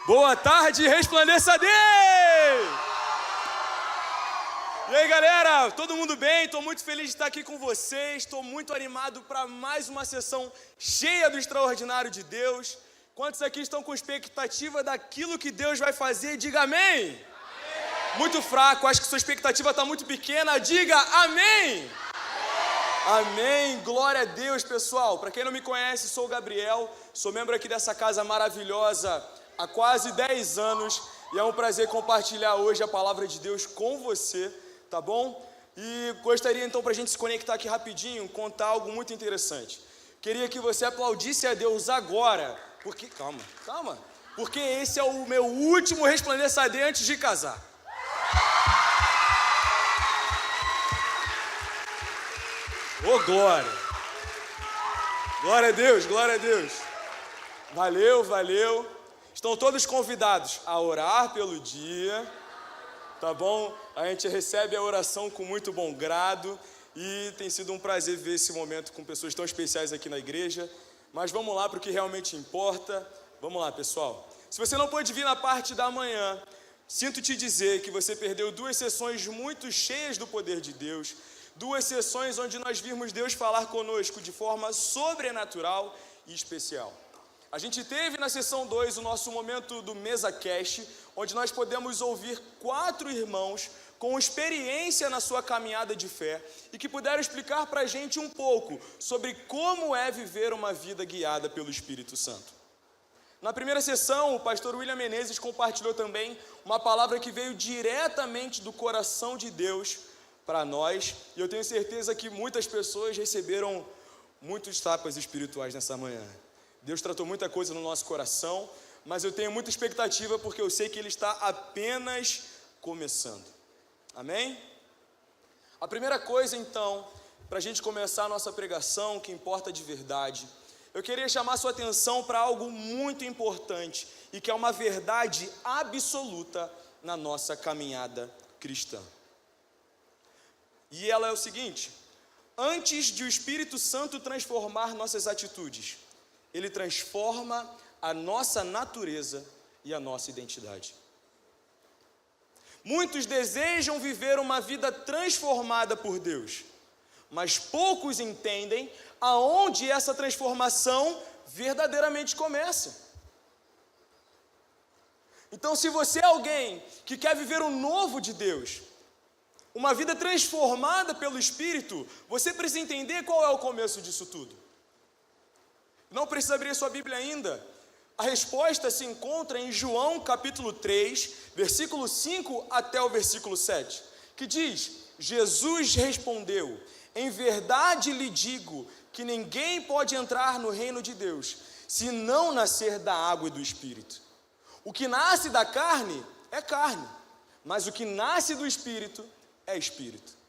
Boa tarde, resplandeça-Deus! E aí, galera, todo mundo bem? Estou muito feliz de estar aqui com vocês, estou muito animado para mais uma sessão cheia do extraordinário de Deus. Quantos aqui estão com expectativa daquilo que Deus vai fazer? Diga amém! Amém. Muito fraco, acho que sua expectativa está muito pequena, diga amém! Amém, glória a Deus, pessoal. Para quem não me conhece, sou o Gabriel, sou membro aqui dessa casa maravilhosa há quase 10 anos e é um prazer compartilhar hoje a palavra de Deus com você, tá bom? E gostaria então, para a gente se conectar aqui rapidinho, contar algo muito interessante. Queria que você aplaudisse a Deus agora, porque, calma, porque esse é o meu último resplandecer antes de casar. Ô, glória! Glória a Deus, glória a Deus. Valeu. Estão todos convidados a orar pelo dia, tá bom? A gente recebe a oração com muito bom grado e tem sido um prazer ver esse momento com pessoas tão especiais aqui na igreja. Mas vamos lá para o que realmente importa. Vamos lá, pessoal. Se você não pôde vir na parte da manhã, sinto te dizer que você perdeu 2 sessões muito cheias do poder de Deus, 2 sessões onde nós vimos Deus falar conosco de forma sobrenatural e especial. A gente teve na sessão 2 o nosso momento do Mesa Cast, onde nós podemos ouvir 4 irmãos com experiência na sua caminhada de fé e que puderam explicar para a gente um pouco sobre como é viver uma vida guiada pelo Espírito Santo. Na primeira sessão, o pastor William Menezes compartilhou também uma palavra que veio diretamente do coração de Deus para nós, e eu tenho certeza que muitas pessoas receberam muitos tapas espirituais nessa manhã. Deus tratou muita coisa no nosso coração, mas eu tenho muita expectativa porque eu sei que Ele está apenas começando. Amém? A primeira coisa, então, para a gente começar a nossa pregação, que importa de verdade, eu queria chamar sua atenção para algo muito importante e que é uma verdade absoluta na nossa caminhada cristã. E ela é o seguinte: antes de o Espírito Santo transformar nossas atitudes, Ele transforma a nossa natureza e a nossa identidade. Muitos desejam viver uma vida transformada por Deus, mas poucos entendem aonde essa transformação verdadeiramente começa. Então, se você é alguém que quer viver o novo de Deus, uma vida transformada pelo Espírito, você precisa entender qual é o começo disso tudo. Não precisa abrir sua Bíblia ainda. A resposta se encontra em João capítulo 3, versículo 5 até o versículo 7, que diz: Jesus respondeu: em verdade lhe digo que ninguém pode entrar no reino de Deus se não nascer da água e do Espírito. O que nasce da carne é carne, mas o que nasce do Espírito é Espírito.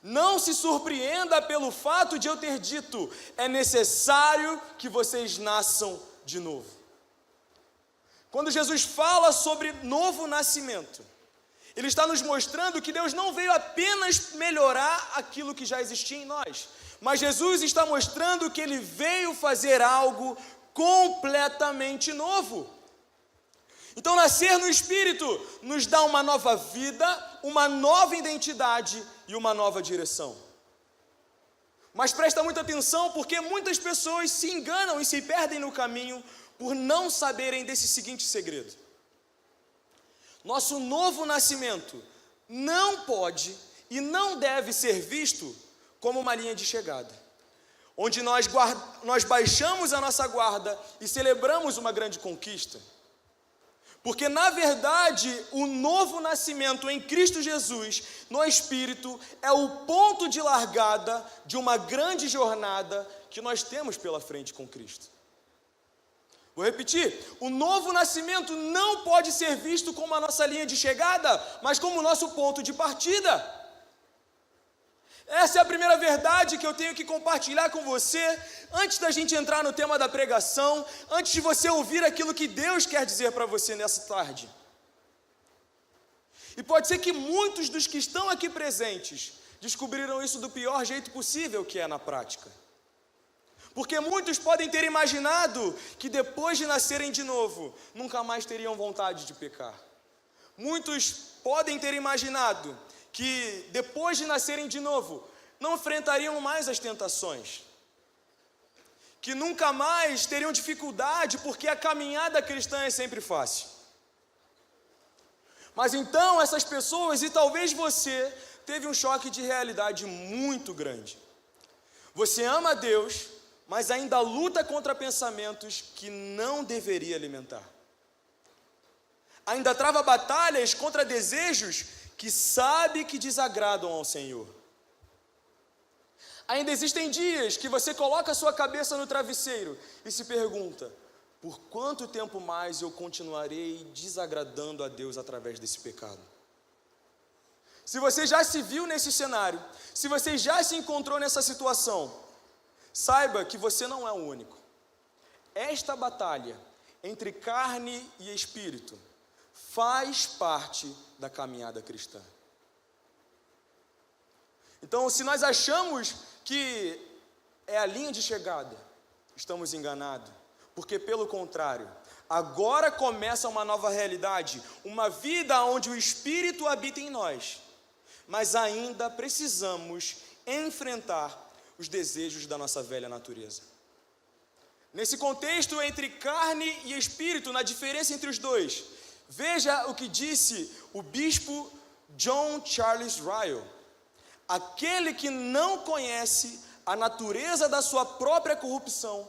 Não se surpreenda pelo fato de eu ter dito: é necessário que vocês nasçam de novo. Quando Jesus fala sobre novo nascimento, Ele está nos mostrando que Deus não veio apenas melhorar aquilo que já existia em nós, mas Jesus está mostrando que Ele veio fazer algo completamente novo. Então, nascer no Espírito nos dá uma nova vida, uma nova identidade e uma nova direção. Mas presta muita atenção, porque muitas pessoas se enganam e se perdem no caminho por não saberem desse seguinte segredo: nosso novo nascimento não pode e não deve ser visto como uma linha de chegada, onde nós baixamos a nossa guarda e celebramos uma grande conquista. Porque, na verdade, o novo nascimento em Cristo Jesus, no Espírito, é o ponto de largada de uma grande jornada que nós temos pela frente com Cristo. Vou repetir: o novo nascimento não pode ser visto como a nossa linha de chegada, mas como o nosso ponto de partida. Essa é a primeira verdade que eu tenho que compartilhar com você, antes da gente entrar no tema da pregação, antes de você ouvir aquilo que Deus quer dizer para você nessa tarde. E pode ser que muitos dos que estão aqui presentes descobriram isso do pior jeito possível, que é na prática. Porque muitos podem ter imaginado que depois de nascerem de novo, nunca mais teriam vontade de pecar. Muitos podem ter imaginado que depois de nascerem de novo, não enfrentariam mais as tentações. Que nunca mais teriam dificuldade, porque a caminhada cristã é sempre fácil. Mas então essas pessoas, e talvez você, teve um choque de realidade muito grande. Você ama a Deus, mas ainda luta contra pensamentos que não deveria alimentar. Ainda trava batalhas contra desejos que sabe que desagradam ao Senhor. Ainda existem dias que você coloca a sua cabeça no travesseiro e se pergunta: por quanto tempo mais eu continuarei desagradando a Deus através desse pecado? Se você já se viu nesse cenário, se você já se encontrou nessa situação, saiba que você não é o único. Esta batalha entre carne e espírito faz parte da caminhada cristã. Então, se nós achamos que é a linha de chegada, estamos enganados, porque pelo contrário, agora começa uma nova realidade, uma vida onde o Espírito habita em nós, mas ainda precisamos enfrentar os desejos da nossa velha natureza. Nesse contexto entre carne e espírito, na diferença entre os dois, veja o que disse o bispo John Charles Ryle: aquele que não conhece a natureza da sua própria corrupção,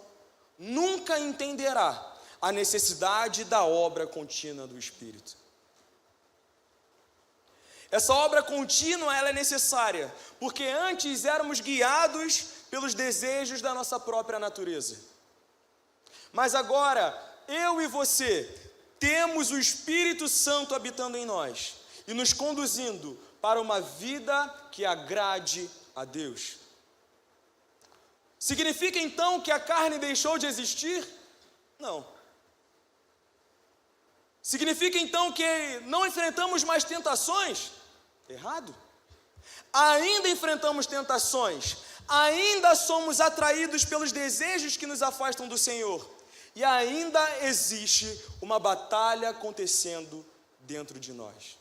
nunca entenderá a necessidade da obra contínua do Espírito. Essa obra contínua, ela é necessária, porque antes éramos guiados pelos desejos da nossa própria natureza. Mas agora, eu e você, temos o Espírito Santo habitando em nós e nos conduzindo para uma vida que agrade a Deus. Significa então que a carne deixou de existir? Não. Significa então que não enfrentamos mais tentações? Errado. Ainda enfrentamos tentações, ainda somos atraídos pelos desejos que nos afastam do Senhor, e ainda existe uma batalha acontecendo dentro de nós.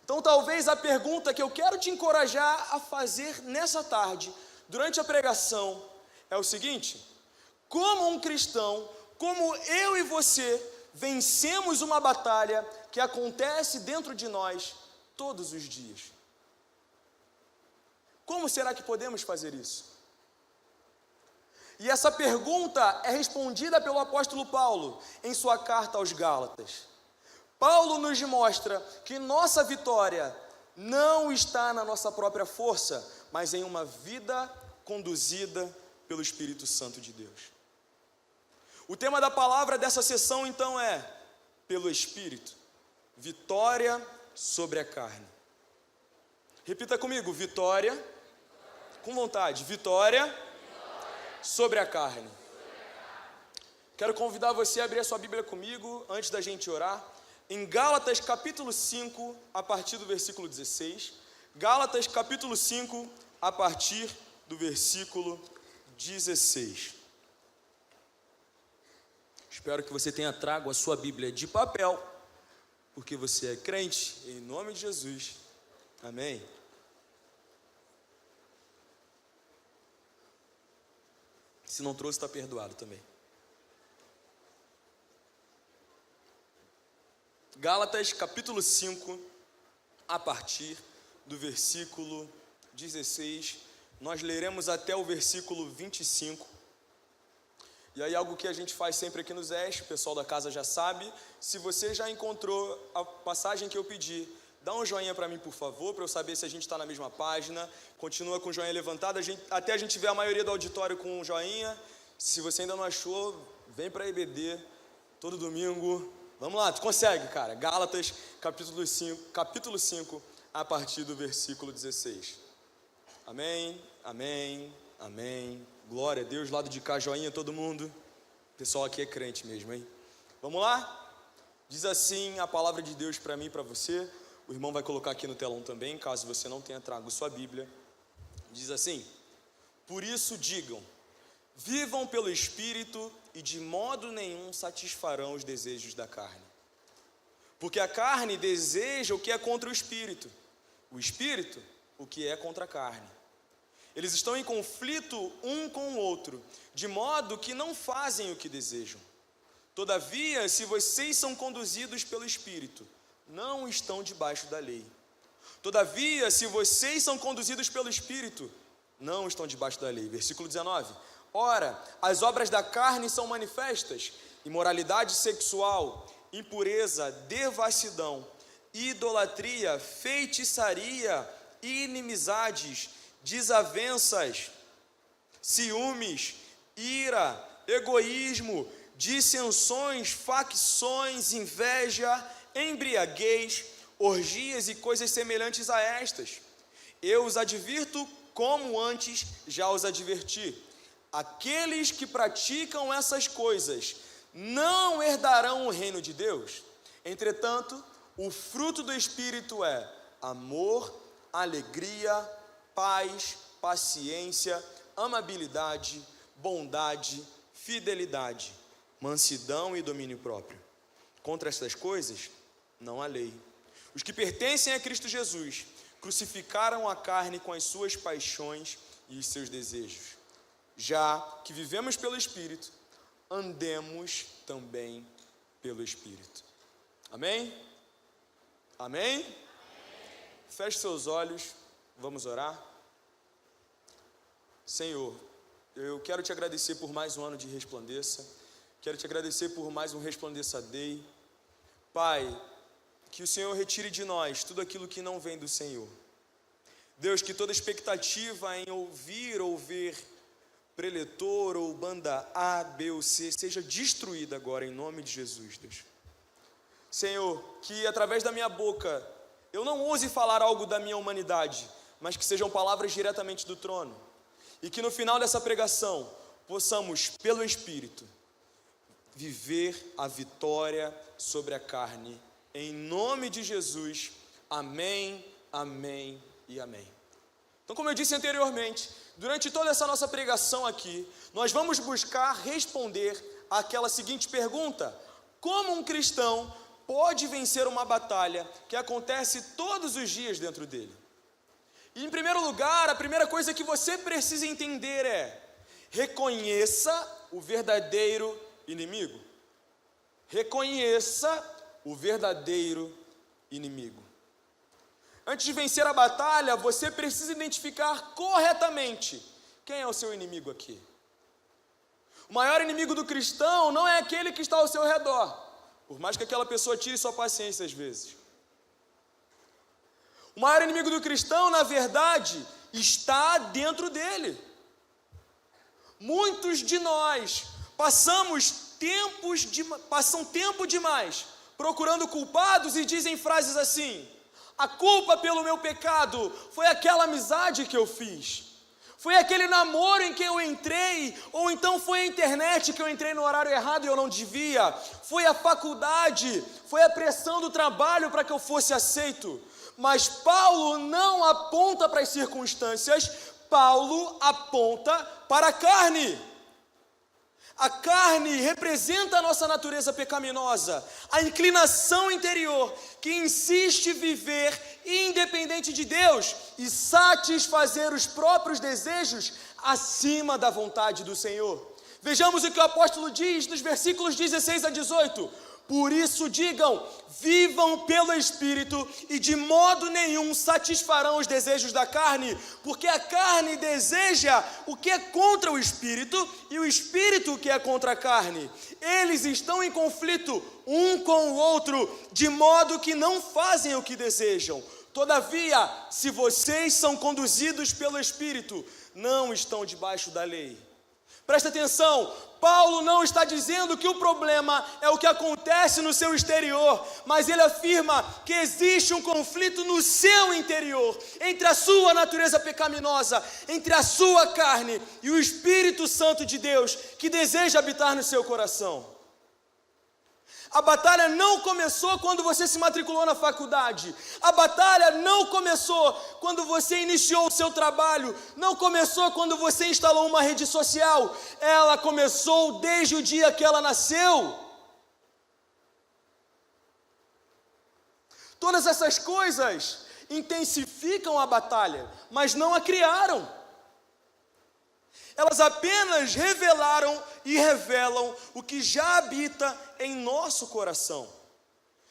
Então talvez a pergunta que eu quero te encorajar a fazer nessa tarde, durante a pregação, é o seguinte: como um cristão, como eu e você, vencemos uma batalha que acontece dentro de nós todos os dias? Como será que podemos fazer isso? E essa pergunta é respondida pelo apóstolo Paulo em sua carta aos Gálatas. Paulo nos mostra que nossa vitória não está na nossa própria força, mas em uma vida conduzida pelo Espírito Santo de Deus. O tema da palavra dessa sessão então é: pelo Espírito, vitória sobre a carne. Repita comigo: vitória, com vontade, vitória sobre a carne. Quero convidar você a abrir a sua Bíblia comigo, antes da gente orar, em Gálatas capítulo 5, a partir do versículo 16. Gálatas capítulo 5, a partir do versículo 16. Espero que você tenha trago a sua Bíblia de papel, porque você é crente, em nome de Jesus. Amém. Se não trouxe, está perdoado também. Gálatas capítulo 5, a partir do versículo 16, nós leremos até o versículo 25. E aí algo que a gente faz sempre aqui no Zeste, o pessoal da casa já sabe: se você já encontrou a passagem que eu pedi, dá um joinha para mim, por favor, para eu saber se a gente está na mesma página. Continua com o joinha levantado, até a gente ver a maioria do auditório com um joinha. Se você ainda não achou, vem para a EBD, todo domingo. Vamos lá, tu consegue, cara. Gálatas, capítulo 5, a partir do versículo 16. Amém, amém, amém. Glória a Deus, lado de cá, joinha todo mundo. O pessoal aqui é crente mesmo, hein? Vamos lá? Diz assim a palavra de Deus para mim e para você. O irmão vai colocar aqui no telão também, caso você não tenha trago sua Bíblia. Diz assim: Por isso digam, vivam pelo Espírito e de modo nenhum satisfarão os desejos da carne. Porque a carne deseja o que é contra o Espírito o que é contra a carne. Eles estão em conflito um com o outro, de modo que não fazem o que desejam. Todavia, se vocês são conduzidos pelo Espírito, não estão debaixo da lei. Todavia, se vocês são conduzidos pelo Espírito, não estão debaixo da lei. Versículo 19. Ora, as obras da carne são manifestas: imoralidade sexual, impureza, devassidão, idolatria, feitiçaria, inimizades, desavenças, ciúmes, ira, egoísmo, dissensões, facções, inveja, embriaguez, orgias e coisas semelhantes a estas. Eu os advirto como antes já os adverti. Aqueles que praticam essas coisas não herdarão o reino de Deus. Entretanto, o fruto do Espírito é amor, alegria, paz, paciência, amabilidade, bondade, fidelidade, mansidão e domínio próprio. Contra estas coisas não há lei. Os que pertencem a Cristo Jesus crucificaram a carne com as suas paixões e os seus desejos. Já que vivemos pelo Espírito, andemos também pelo Espírito. Amém? Amém? Feche seus olhos, vamos orar. Senhor, eu quero te agradecer por mais um ano de Resplandeça. Quero te agradecer por mais um Resplandeça Day. Pai, que o Senhor retire de nós tudo aquilo que não vem do Senhor. Deus, que toda expectativa em ouvir ou ver preletor ou banda A, B ou C seja destruída agora em nome de Jesus, Deus. Senhor, que através da minha boca eu não ouse falar algo da minha humanidade, mas que sejam palavras diretamente do trono. E que no final dessa pregação possamos, pelo Espírito, viver a vitória sobre a carne. Em nome de Jesus, amém, amém e amém. Então, como eu disse anteriormente, durante toda essa nossa pregação aqui, nós vamos buscar responder àquela seguinte pergunta: como um cristão pode vencer uma batalha que acontece todos os dias dentro dele? E em primeiro lugar, a primeira coisa que você precisa entender é: reconheça o verdadeiro inimigo. Reconheça o verdadeiro inimigo. Antes de vencer a batalha, você precisa identificar corretamente quem é o seu inimigo aqui. O maior inimigo do cristão não é aquele que está ao seu redor, por mais que aquela pessoa tire sua paciência às vezes. O maior inimigo do cristão, na verdade, está dentro dele. Muitos de nós passam tempo demais procurando culpados e dizem frases assim: a culpa pelo meu pecado foi aquela amizade que eu fiz, foi aquele namoro em que eu entrei, ou então foi a internet que eu entrei no horário errado e eu não devia, foi a faculdade, foi a pressão do trabalho para que eu fosse aceito. Mas Paulo não aponta para as circunstâncias, Paulo aponta para a carne. A carne representa a nossa natureza pecaminosa, a inclinação interior que insiste em viver independente de Deus e satisfazer os próprios desejos acima da vontade do Senhor. Vejamos o que o apóstolo diz nos versículos 16 a 18. Por isso digam, vivam pelo Espírito e de modo nenhum satisfarão os desejos da carne, porque a carne deseja o que é contra o Espírito e o Espírito o que é contra a carne. Eles estão em conflito um com o outro, de modo que não fazem o que desejam. Todavia, se vocês são conduzidos pelo Espírito, não estão debaixo da lei. Presta atenção, Paulo não está dizendo que o problema é o que acontece no seu exterior, mas ele afirma que existe um conflito no seu interior, entre a sua natureza pecaminosa, entre a sua carne e o Espírito Santo de Deus, que deseja habitar no seu coração. A batalha não começou quando você se matriculou na faculdade. A batalha não começou quando você iniciou o seu trabalho. Não começou quando você instalou uma rede social. Ela começou desde o dia que ela nasceu. Todas essas coisas intensificam a batalha, mas não a criaram. Elas apenas revelaram e revelam o que já habita em nosso coração.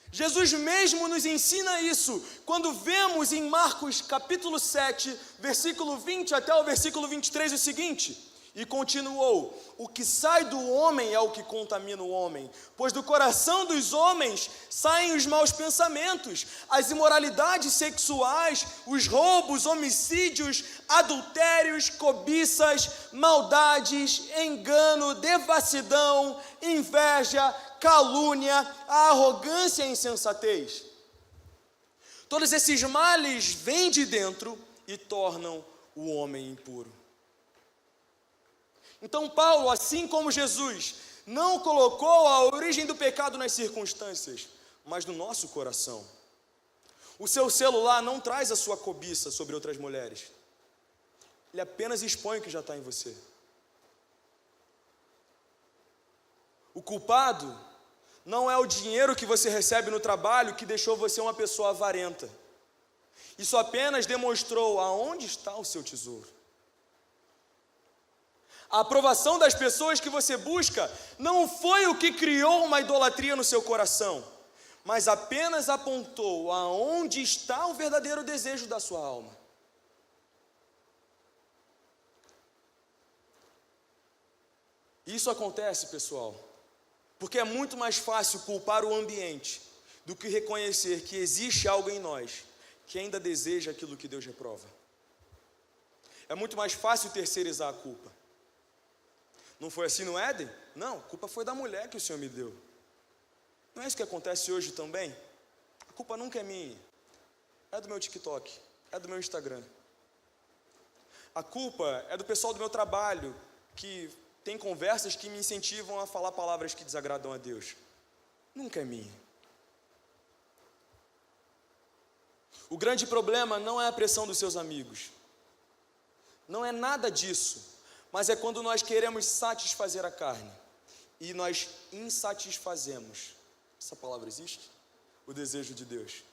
Jesus mesmo nos ensina isso, quando vemos em Marcos capítulo 7, versículo 20 até o versículo 23 o seguinte: e continuou: o que sai do homem é o que contamina o homem, pois do coração dos homens saem os maus pensamentos, as imoralidades sexuais, os roubos, homicídios, adultérios, cobiças, maldades, engano, devassidão, inveja, calúnia, a arrogância e a insensatez. Todos esses males vêm de dentro e tornam o homem impuro. Então Paulo, assim como Jesus, não colocou a origem do pecado nas circunstâncias, mas no nosso coração. O seu celular não traz a sua cobiça sobre outras mulheres. Ele apenas expõe o que já está em você. O culpado não é o dinheiro que você recebe no trabalho que deixou você uma pessoa avarenta. Isso apenas demonstrou aonde está o seu tesouro. A aprovação das pessoas que você busca não foi o que criou uma idolatria no seu coração, mas apenas apontou aonde está o verdadeiro desejo da sua alma. Isso acontece, pessoal, porque é muito mais fácil culpar o ambiente do que reconhecer que existe algo em nós que ainda deseja aquilo que Deus reprova. É muito mais fácil terceirizar a culpa. Não foi assim no Éden? Não, a culpa foi da mulher que o Senhor me deu. Não é isso que acontece hoje também? A culpa nunca é minha. É do meu TikTok, é do meu Instagram. A culpa é do pessoal do meu trabalho, que tem conversas que me incentivam a falar palavras que desagradam a Deus. Nunca é minha. O grande problema não é a pressão dos seus amigos. Não é nada disso. Mas é quando nós queremos satisfazer a carne e nós insatisfazemos. Essa palavra existe? O desejo de Deus.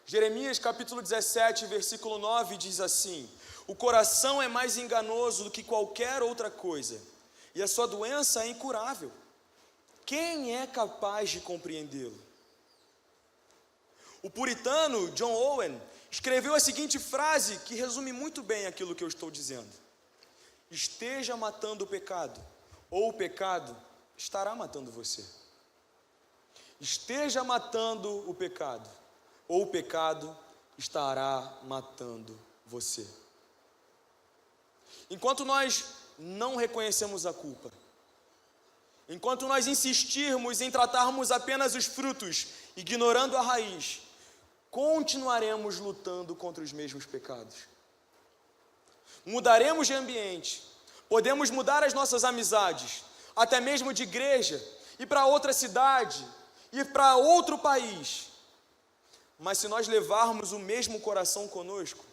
Jeremias capítulo 17, versículo 9 diz assim: o coração é mais enganoso do que qualquer outra coisa, e a sua doença é incurável. Quem é capaz de compreendê-lo? O puritano John Owen escreveu a seguinte frase que resume muito bem aquilo que eu estou dizendo: esteja matando o pecado, ou o pecado estará matando você. Esteja matando o pecado, ou o pecado estará matando você. Enquanto nós não reconhecemos a culpa, enquanto nós insistirmos em tratarmos apenas os frutos, ignorando a raiz, continuaremos lutando contra os mesmos pecados. Mudaremos de ambiente, podemos mudar as nossas amizades, até mesmo de igreja, ir para outra cidade, ir para outro país. Mas se nós levarmos o mesmo coração conosco,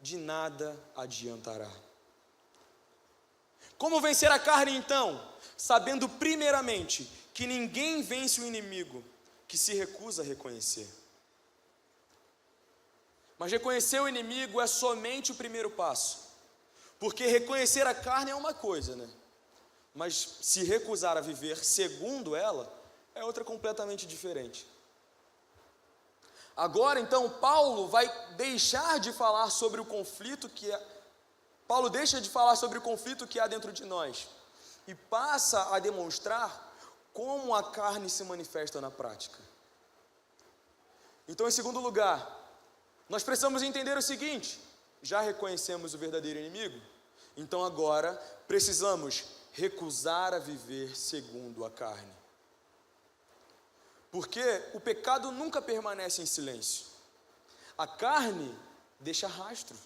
de nada adiantará. Como vencer a carne então? Sabendo primeiramente que ninguém vence o inimigo que se recusa a reconhecer. Mas reconhecer o inimigo é somente o primeiro passo, porque reconhecer a carne é uma coisa, né? Mas se recusar a viver segundo ela, é outra completamente diferente. Agora, então, Paulo vai deixar de falar sobre o conflito Paulo deixa de falar sobre o conflito que há dentro de nós e passa a demonstrar como a carne se manifesta na prática. Então, em segundo lugar, nós precisamos entender o seguinte: já reconhecemos o verdadeiro inimigo? Então agora precisamos recusar a viver segundo a carne. Porque o pecado nunca permanece em silêncio. A carne deixa rastro.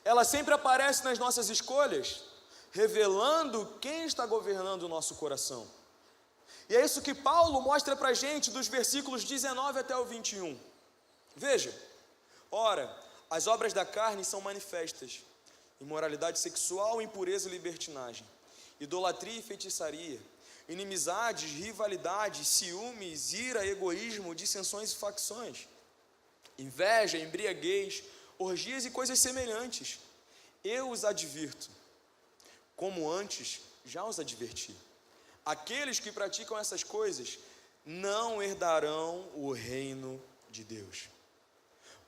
Ela sempre aparece nas nossas escolhas, revelando quem está governando o nosso coração. E é isso que Paulo mostra para a gente dos versículos 19 até o 21. Veja, ora, as obras da carne são manifestas: imoralidade sexual, impureza e libertinagem, idolatria e feitiçaria, inimizades, rivalidades, ciúmes, ira, egoísmo, dissensões e facções, inveja, embriaguez, orgias e coisas semelhantes. Eu os advirto, como antes já os adverti. Aqueles que praticam essas coisas não herdarão o reino de Deus.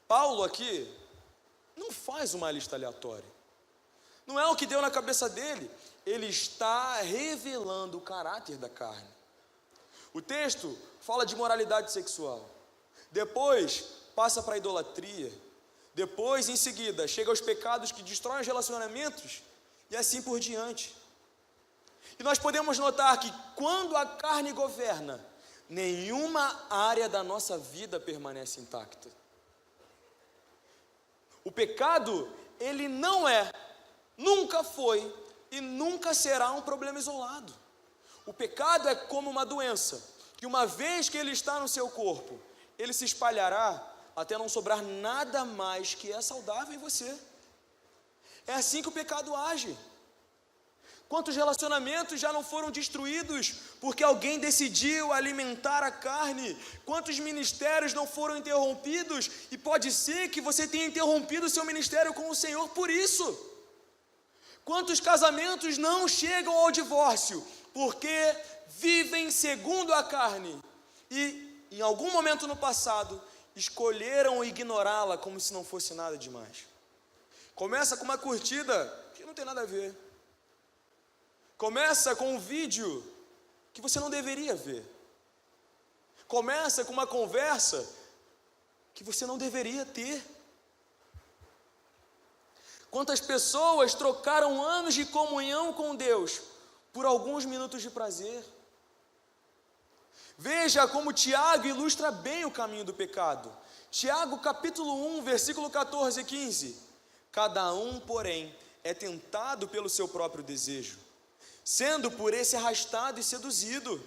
Paulo aqui não faz uma lista aleatória. Não é o que deu na cabeça dele. Ele está revelando o caráter da carne. O texto fala de moralidade sexual. Depois passa para a idolatria. Depois, em seguida, chega aos pecados que destroem os relacionamentos e assim por diante. E nós podemos notar que quando a carne governa, nenhuma área da nossa vida permanece intacta. O pecado, ele não é, nunca foi e nunca será um problema isolado. O pecado é como uma doença, que uma vez que ele está no seu corpo, ele se espalhará até não sobrar nada mais que é saudável em você. É assim que o pecado age. Quantos relacionamentos já não foram destruídos porque alguém decidiu alimentar a carne? Quantos ministérios não foram interrompidos? E pode ser que você tenha interrompido o seu ministério com o Senhor por isso. Quantos casamentos não chegam ao divórcio porque vivem segundo a carne e, em algum momento no passado, escolheram ignorá-la como se não fosse nada demais? Começa com uma curtida que não tem nada a ver. Começa com um vídeo que você não deveria ver. Começa com uma conversa que você não deveria ter. Quantas pessoas trocaram anos de comunhão com Deus por alguns minutos de prazer? Veja como Tiago ilustra bem o caminho do pecado. Tiago capítulo 1, versículo 14 e 15. Cada um, porém, é tentado pelo seu próprio desejo, sendo por esse arrastado e seduzido.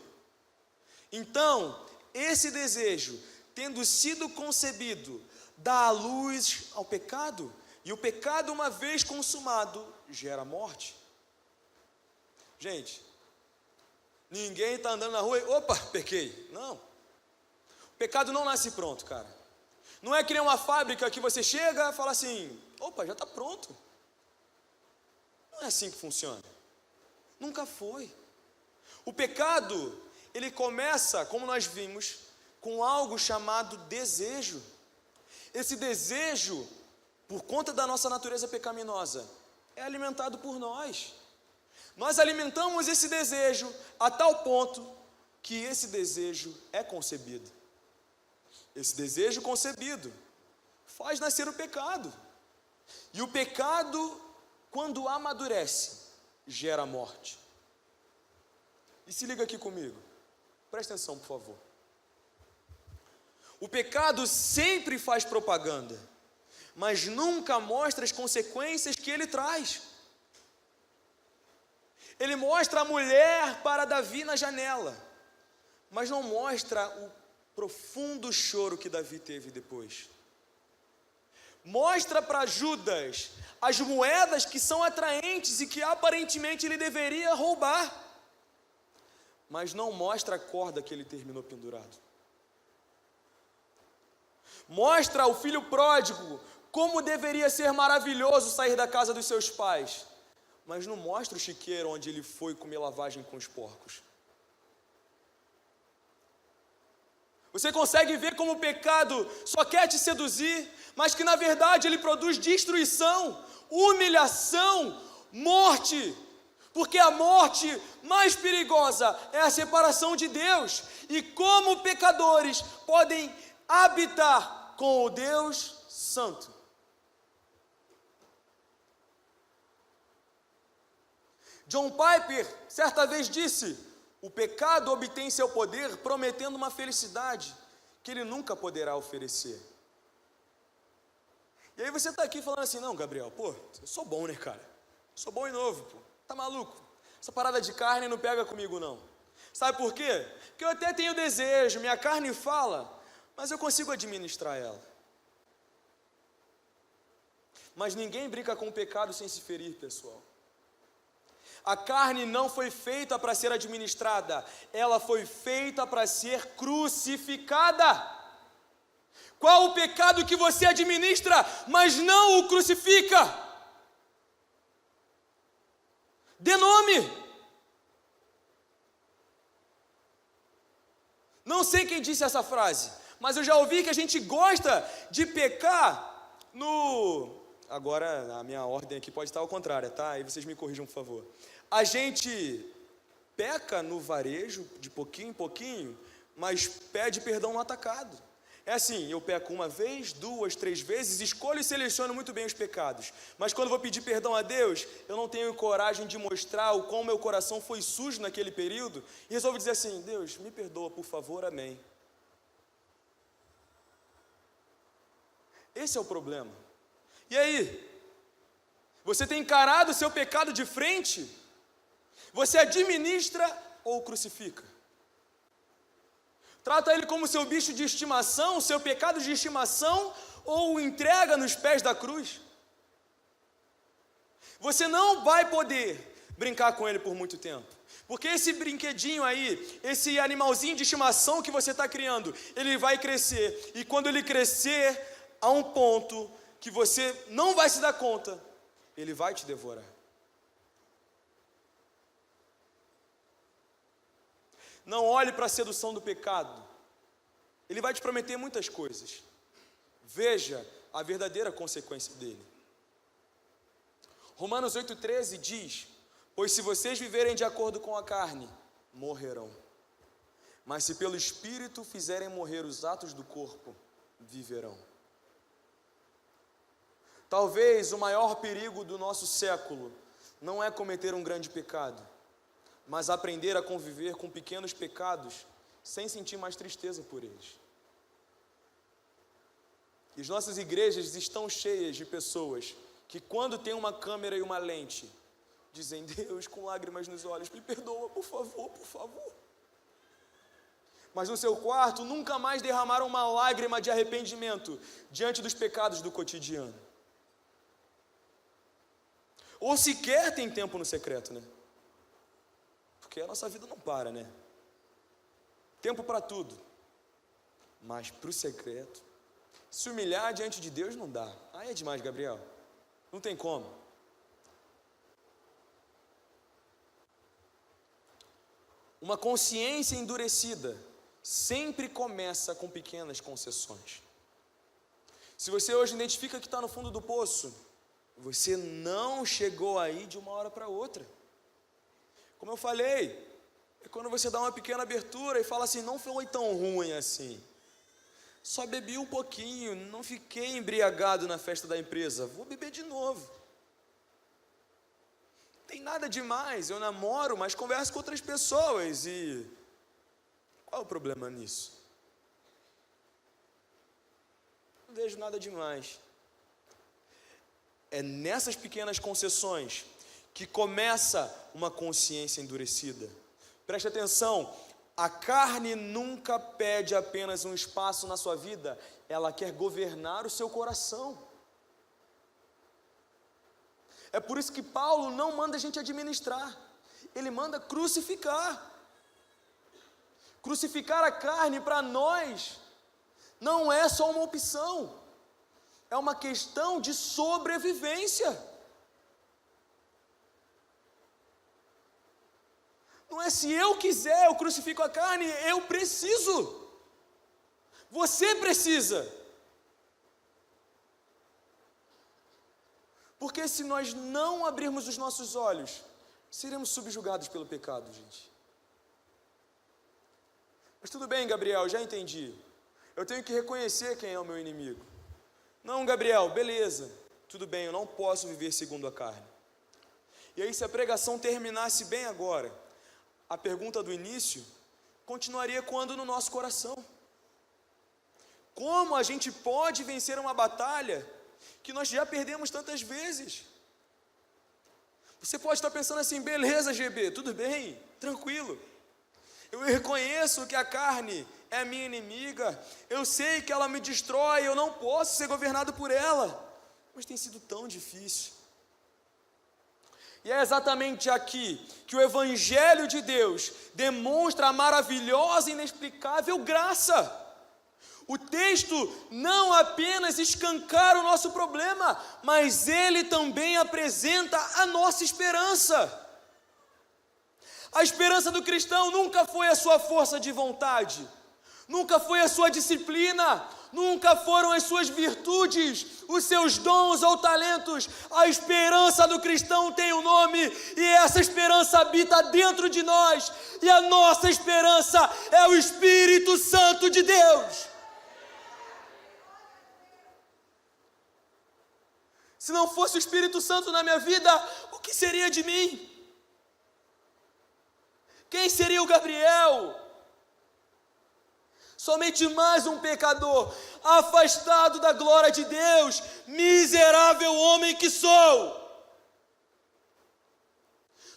Então, esse desejo, tendo sido concebido, dá a luz ao pecado, e o pecado, uma vez consumado, gera morte. Gente, ninguém está andando na rua e, opa, pequei. Não. O pecado não nasce pronto, cara. Não é que nem uma fábrica que você chega e fala assim, opa, já está pronto. Não é assim que funciona. Nunca foi. O pecado, ele começa, como nós vimos, com algo chamado desejo. Esse desejo, por conta da nossa natureza pecaminosa, é alimentado por nós. Nós alimentamos esse desejo a tal ponto que esse desejo é concebido. Esse desejo concebido faz nascer o pecado. E o pecado, quando amadurece, gera morte. E se liga aqui comigo, presta atenção, por favor. O pecado sempre faz propaganda, mas nunca mostra as consequências que ele traz. Ele mostra a mulher para Davi na janela, mas não mostra o profundo choro que Davi teve depois. Mostra para Judas as moedas que são atraentes e que aparentemente ele deveria roubar, mas não mostra a corda que ele terminou pendurado. Mostra ao filho pródigo como deveria ser maravilhoso sair da casa dos seus pais, mas não mostra o chiqueiro onde ele foi comer lavagem com os porcos. Você consegue ver como o pecado só quer te seduzir, mas que na verdade ele produz destruição, humilhação, morte. Porque a morte mais perigosa é a separação de Deus. E como pecadores podem habitar com o Deus Santo? John Piper certa vez disse: o pecado obtém seu poder prometendo uma felicidade que ele nunca poderá oferecer. E aí você está aqui falando assim, não, Gabriel, pô, eu sou bom, né, cara? Sou bom e novo, pô. Tá maluco? Essa parada de carne não pega comigo, não. Sabe por quê? Porque eu até tenho desejo, minha carne fala, mas eu consigo administrar ela. Mas ninguém brinca com o pecado sem se ferir, pessoal. A carne não foi feita para ser administrada, ela foi feita para ser crucificada. Qual o pecado que você administra, mas não o crucifica? Dê nome. Não sei quem disse essa frase, mas eu já ouvi que a gente gosta de pecar no... Agora, a minha ordem aqui pode estar ao contrário, tá? Aí vocês me corrijam, por favor. A gente peca no varejo, de pouquinho em pouquinho, mas pede perdão no atacado. É assim, eu peco uma vez, 2, 3 vezes, escolho e seleciono muito bem os pecados. Mas quando vou pedir perdão a Deus, eu não tenho coragem de mostrar o quão meu coração foi sujo naquele período, e resolvo dizer assim: Deus, me perdoa, por favor, amém. Esse é o problema. E aí? Você tem encarado o seu pecado de frente? Você administra ou crucifica? Trata ele como seu bicho de estimação, seu pecado de estimação, ou o entrega nos pés da cruz? Você não vai poder brincar com ele por muito tempo, porque esse brinquedinho aí, esse animalzinho de estimação que você está criando, ele vai crescer, e quando ele crescer a um ponto que você não vai se dar conta, ele vai te devorar. Não olhe para a sedução do pecado. Ele vai te prometer muitas coisas. Veja a verdadeira consequência dele. Romanos 8,13 diz: pois se vocês viverem de acordo com a carne, morrerão. Mas se pelo Espírito fizerem morrer os atos do corpo, viverão. Talvez o maior perigo do nosso século não é cometer um grande pecado, mas aprender a conviver com pequenos pecados sem sentir mais tristeza por eles. E as nossas igrejas estão cheias de pessoas que, quando tem uma câmera e uma lente, dizem: Deus, com lágrimas nos olhos, me perdoa, por favor, por favor. Mas no seu quarto nunca mais derramaram uma lágrima de arrependimento diante dos pecados do cotidiano. Ou sequer tem tempo no secreto, né? Porque a nossa vida não para, né? Tempo para tudo, mas para o secreto, se humilhar diante de Deus não dá. Aí é demais, Gabriel, não tem como. Uma consciência endurecida sempre começa com pequenas concessões. Se você hoje identifica que está no fundo do poço, você não chegou aí de uma hora para outra. Como eu falei, é quando você dá uma pequena abertura e fala assim: não foi tão ruim assim. Só bebi um pouquinho, não fiquei embriagado na festa da empresa, vou beber de novo. Não tem nada demais, eu namoro, mas converso com outras pessoas e... qual é o problema nisso? Não vejo nada demais. É nessas pequenas concessões que começa uma consciência endurecida. Preste atenção, a carne nunca pede apenas um espaço na sua vida, ela quer governar o seu coração. É por isso que Paulo não manda a gente administrar, ele manda crucificar. Crucificar a carne para nós não é só uma opção, é uma questão de sobrevivência. Não é se eu quiser, eu crucifico a carne, eu preciso. Você precisa. Porque se nós não abrirmos os nossos olhos, seremos subjugados pelo pecado, gente. Mas tudo bem, Gabriel, já entendi. Eu tenho que reconhecer quem é o meu inimigo. Não, Gabriel, beleza. Tudo bem, eu não posso viver segundo a carne. E aí, se a pregação terminasse bem agora, a pergunta do início continuaria ecoando no nosso coração. Como a gente pode vencer uma batalha que nós já perdemos tantas vezes? Você pode estar pensando assim: beleza, GB, tudo bem, tranquilo. Eu reconheço que a carne é a minha inimiga. Eu sei que ela me destrói, eu não posso ser governado por ela. Mas tem sido tão difícil. E é exatamente aqui que o Evangelho de Deus demonstra a maravilhosa e inexplicável graça. O texto não apenas escancara o nosso problema, mas ele também apresenta a nossa esperança. A esperança do cristão nunca foi a sua força de vontade, nunca foi a sua disciplina, nunca foram as suas virtudes, os seus dons ou talentos. A esperança do cristão tem um nome, e essa esperança habita dentro de nós, e a nossa esperança é o Espírito Santo de Deus. Se não fosse o Espírito Santo na minha vida, o que seria de mim? Quem seria o Gabriel? Somente mais um pecador, afastado da glória de Deus, miserável homem que sou.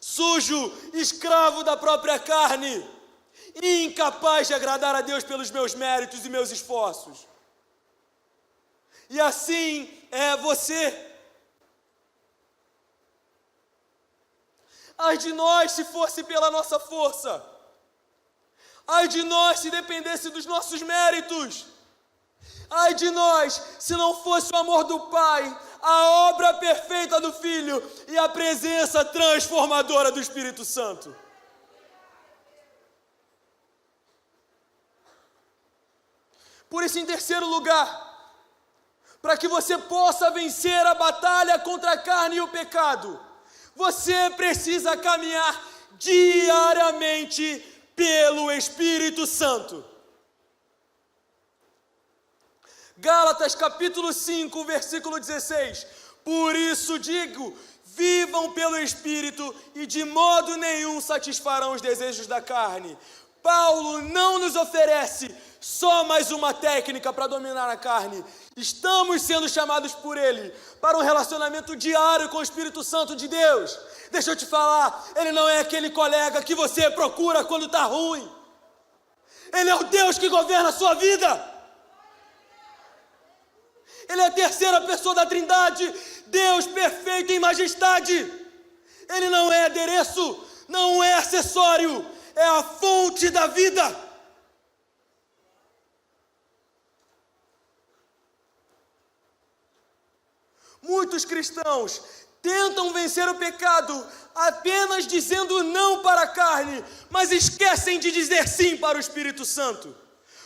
Sujo, escravo da própria carne, incapaz de agradar a Deus pelos meus méritos e meus esforços. E assim é você. Ai de nós se fosse pela nossa força. Ai de nós se dependesse dos nossos méritos. Ai de nós se não fosse o amor do Pai, a obra perfeita do Filho e a presença transformadora do Espírito Santo. Por isso, em terceiro lugar, para que você possa vencer a batalha contra a carne e o pecado, você precisa caminhar diariamente pelo Espírito Santo. Gálatas capítulo 5, versículo 16. Por isso digo, vivam pelo Espírito e de modo nenhum satisfarão os desejos da carne. Paulo não nos oferece só mais uma técnica para dominar a carne. Estamos sendo chamados por Ele para um relacionamento diário com o Espírito Santo de Deus. Deixa eu te falar, Ele não é aquele colega que você procura quando está ruim. Ele é o Deus que governa a sua vida. Ele é a terceira pessoa da Trindade, Deus perfeito em majestade. Ele não é adereço, não é acessório, é a fonte da vida. Muitos cristãos tentam vencer o pecado apenas dizendo não para a carne, mas esquecem de dizer sim para o Espírito Santo.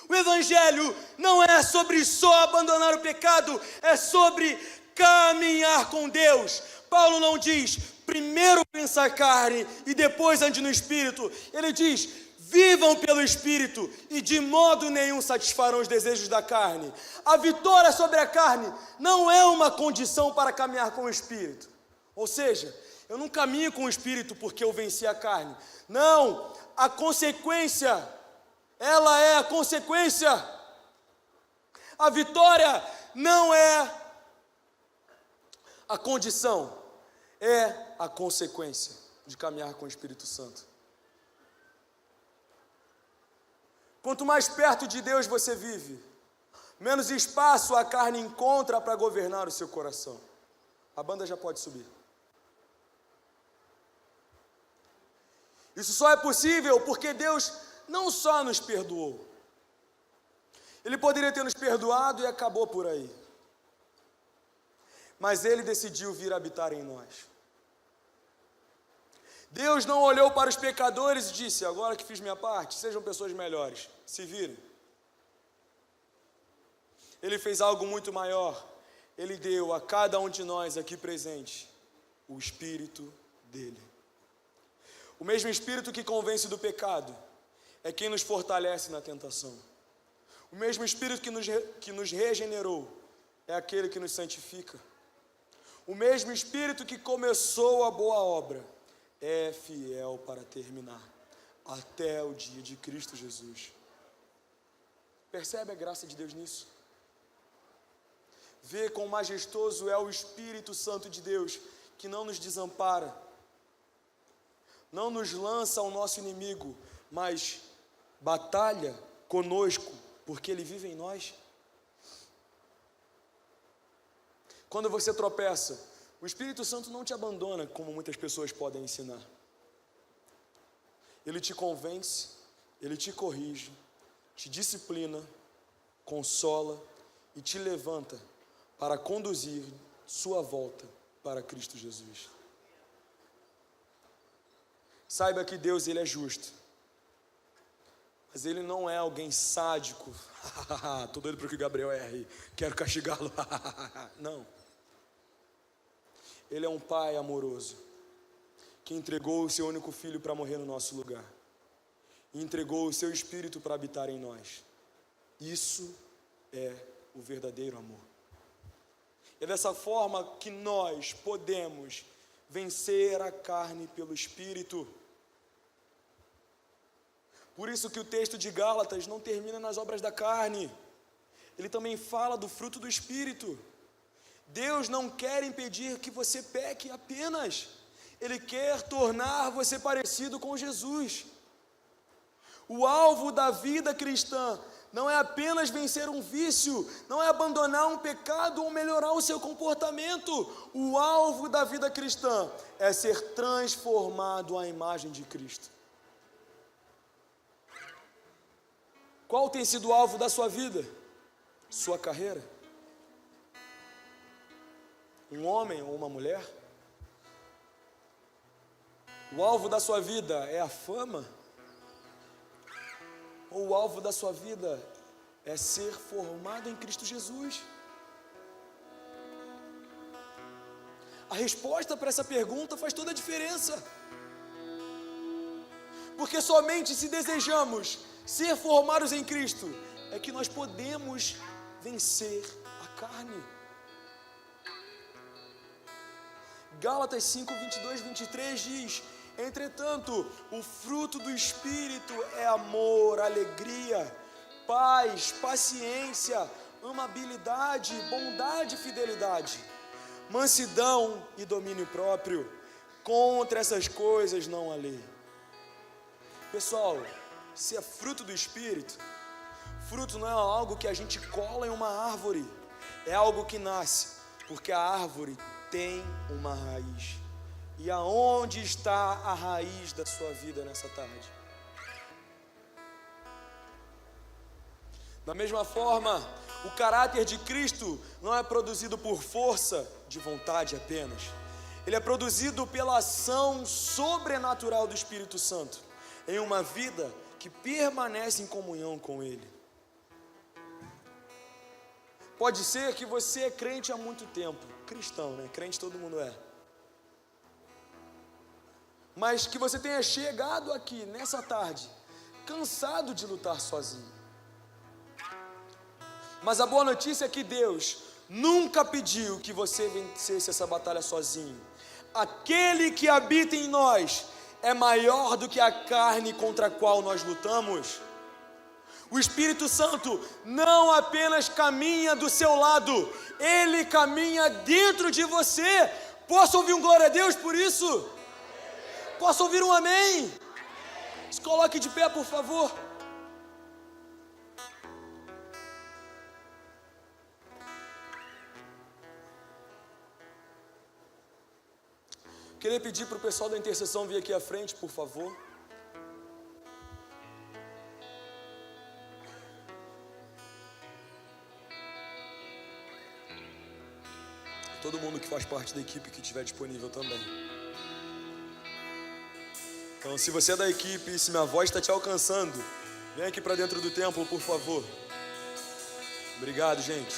O Evangelho não é sobre só abandonar o pecado, é sobre caminhar com Deus. Paulo não diz, primeiro pensa a carne e depois ande no Espírito. Ele diz, vivam pelo Espírito e de modo nenhum satisfarão os desejos da carne. A vitória sobre a carne não é uma condição para caminhar com o Espírito. Ou seja, eu não caminho com o Espírito porque eu venci a carne. Não, a consequência, ela é a consequência. A vitória não é a condição, é a consequência de caminhar com o Espírito Santo. Quanto mais perto de Deus você vive, menos espaço a carne encontra para governar o seu coração. A banda já pode subir. Isso só é possível porque Deus não só nos perdoou. Ele poderia ter nos perdoado e acabou por aí. Mas Ele decidiu vir habitar em nós. Deus não olhou para os pecadores e disse, agora que fiz minha parte, sejam pessoas melhores, se virem. Ele fez algo muito maior. Ele deu a cada um de nós aqui presente o Espírito dele. O mesmo Espírito que convence do pecado é quem nos fortalece na tentação. O mesmo Espírito que nos regenerou é aquele que nos santifica. O mesmo Espírito que começou a boa obra é fiel para terminar, até o dia de Cristo Jesus. Percebe a graça de Deus nisso? Vê quão majestoso é o Espírito Santo de Deus, que não nos desampara, não nos lança ao nosso inimigo, mas batalha conosco porque Ele vive em nós. Quando você tropeça, o Espírito Santo não te abandona como muitas pessoas podem ensinar. Ele te convence, Ele te corrige, te disciplina, consola e te levanta para conduzir sua volta para Cristo Jesus. Saiba que Deus, Ele é justo, mas Ele não é alguém sádico. Tô doido para que Gabriel erre, quero castigá-lo. Não. Ele é um Pai amoroso, que entregou o seu único Filho para morrer no nosso lugar, e entregou o seu Espírito para habitar em nós. Isso é o verdadeiro amor. É dessa forma que nós podemos vencer a carne pelo Espírito. Por isso que o texto de Gálatas não termina nas obras da carne. Ele também fala do fruto do Espírito. Deus não quer impedir que você peque apenas. Ele quer tornar você parecido com Jesus. O alvo da vida cristã não é apenas vencer um vício, não é abandonar um pecado ou melhorar o seu comportamento. O alvo da vida cristã é ser transformado à imagem de Cristo. Qual tem sido o alvo da sua vida? Sua carreira? Um homem ou uma mulher? O alvo da sua vida é a fama? Ou o alvo da sua vida é ser formado em Cristo Jesus? A resposta para essa pergunta faz toda a diferença. Porque somente se desejamos ser formados em Cristo é que nós podemos vencer a carne. Gálatas 5, 22, 23 diz: entretanto, o fruto do Espírito é amor, alegria, paz, paciência, amabilidade, bondade e fidelidade, mansidão e domínio próprio. Contra essas coisas não há lei. Pessoal, se é fruto do Espírito, fruto não é algo que a gente cola em uma árvore, é algo que nasce, porque a árvore tem uma raiz. E aonde está a raiz da sua vida nessa tarde? Da mesma forma, o caráter de Cristo não é produzido por força de vontade apenas. Ele é produzido pela ação sobrenatural do Espírito Santo em uma vida que permanece em comunhão com Ele. Pode ser que você é crente há muito tempo, cristão, né? Crente todo mundo é. Mas que você tenha chegado aqui nessa tarde, cansado de lutar sozinho. Mas a boa notícia é que Deus nunca pediu que você vencesse essa batalha sozinho. Aquele que habita em nós é maior do que a carne contra a qual nós lutamos. O Espírito Santo não apenas caminha do seu lado, Ele caminha dentro de você. Posso ouvir um glória a Deus por isso? Posso ouvir um amém? Se coloque de pé, por favor. Queria pedir para o pessoal da intercessão vir aqui à frente, por favor. Todo mundo que faz parte da equipe que estiver disponível também. Então, se você é da equipe e se minha voz está te alcançando, vem aqui para dentro do templo, por favor. Obrigado, gente.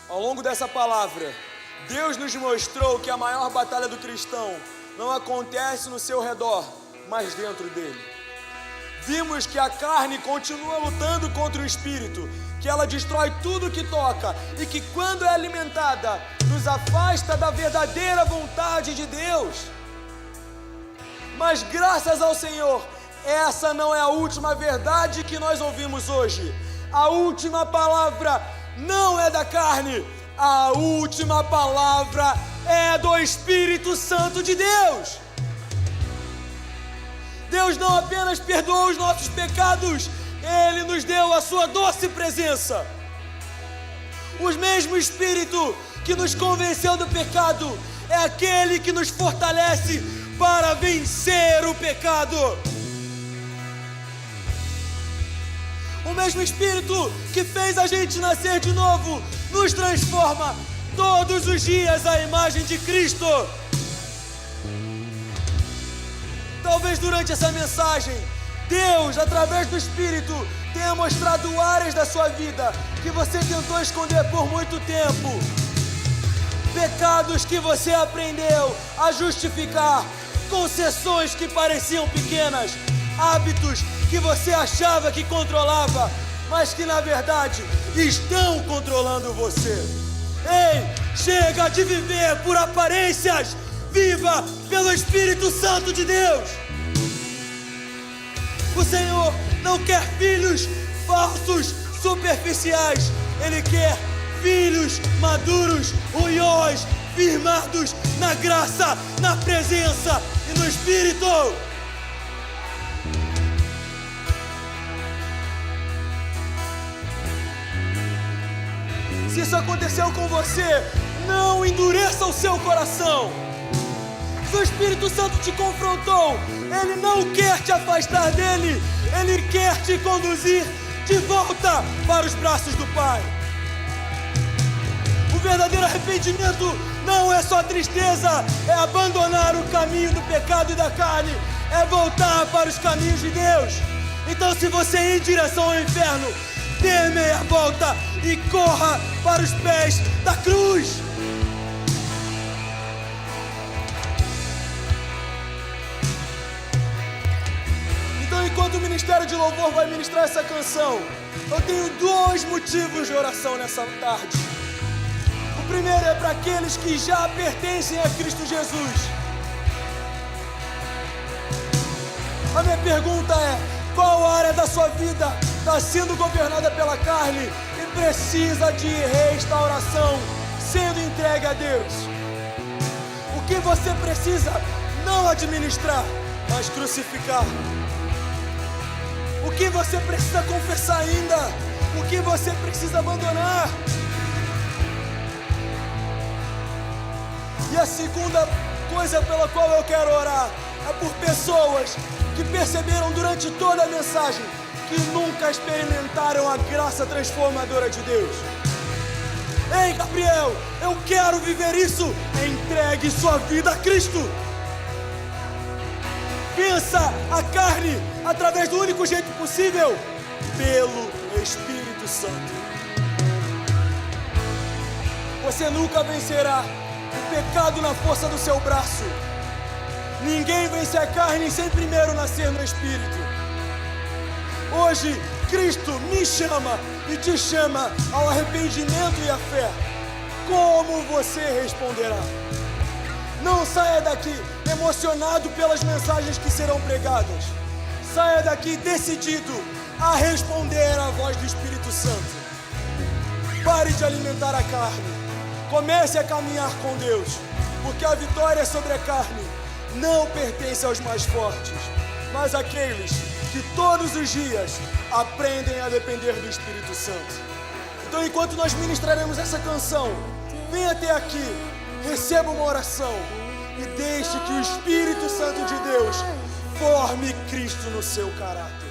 Ao longo dessa palavra, Deus nos mostrou que a maior batalha do cristão não acontece no seu redor, mas dentro dele. Vimos que a carne continua lutando contra o Espírito, que ela destrói tudo que toca e que quando é alimentada, nos afasta da verdadeira vontade de Deus. Mas graças ao Senhor, essa não é a última verdade que nós ouvimos hoje. A última palavra não é da carne, a última palavra é do Espírito Santo de Deus. Deus não apenas perdoou os nossos pecados, Ele nos deu a sua doce presença. O mesmo Espírito que nos convenceu do pecado é aquele que nos fortalece para vencer o pecado. O mesmo Espírito que fez a gente nascer de novo nos transforma todos os dias à imagem de Cristo. Talvez durante essa mensagem, Deus, através do Espírito, tenha mostrado áreas da sua vida que você tentou esconder por muito tempo. Pecados que você aprendeu a justificar, concessões que pareciam pequenas, hábitos que você achava que controlava, mas que na verdade estão controlando você. Ei, chega de viver por aparências, viva pelo Espírito Santo de Deus. O Senhor não quer filhos falsos, superficiais. Ele quer filhos maduros, unhões, firmados na graça, na presença e no Espírito. Se isso aconteceu com você, não endureça o seu coração. Se o Espírito Santo te confrontou, Ele não quer te afastar dele, Ele quer te conduzir de volta para os braços do Pai. O verdadeiro arrependimento não é só tristeza, é abandonar o caminho do pecado e da carne, é voltar para os caminhos de Deus. Então, se você ir em direção ao inferno, dê meia volta e corra para os pés da cruz. Então, enquanto o Ministério de Louvor vai ministrar essa canção, eu tenho 2 motivos de oração nessa tarde. O primeiro é para aqueles que já pertencem a Cristo Jesus. A minha pergunta é: qual área da sua vida está sendo governada pela carne e precisa de restauração, sendo entregue a Deus? O que você precisa não administrar, mas crucificar? O que você precisa confessar ainda? O que você precisa abandonar? E a segunda coisa pela qual eu quero orar é por pessoas que perceberam durante toda a mensagem que nunca experimentaram a graça transformadora de Deus. Ei, Gabriel, eu quero viver isso. Entregue sua vida a Cristo. Vença a carne através do único jeito possível, pelo Espírito Santo. Você nunca vencerá o pecado na força do seu braço. Ninguém vence a carne sem primeiro nascer no Espírito. Hoje, Cristo me chama e te chama ao arrependimento e à fé. Como você responderá? Não saia daqui emocionado pelas mensagens que serão pregadas. Saia daqui decidido a responder à voz do Espírito Santo. Pare de alimentar a carne. Comece a caminhar com Deus, porque a vitória sobre a carne não pertence aos mais fortes, mas àqueles que todos os dias aprendem a depender do Espírito Santo. Então, enquanto nós ministraremos essa canção, venha até aqui, receba uma oração e deixe que o Espírito Santo de Deus forme Cristo no seu caráter.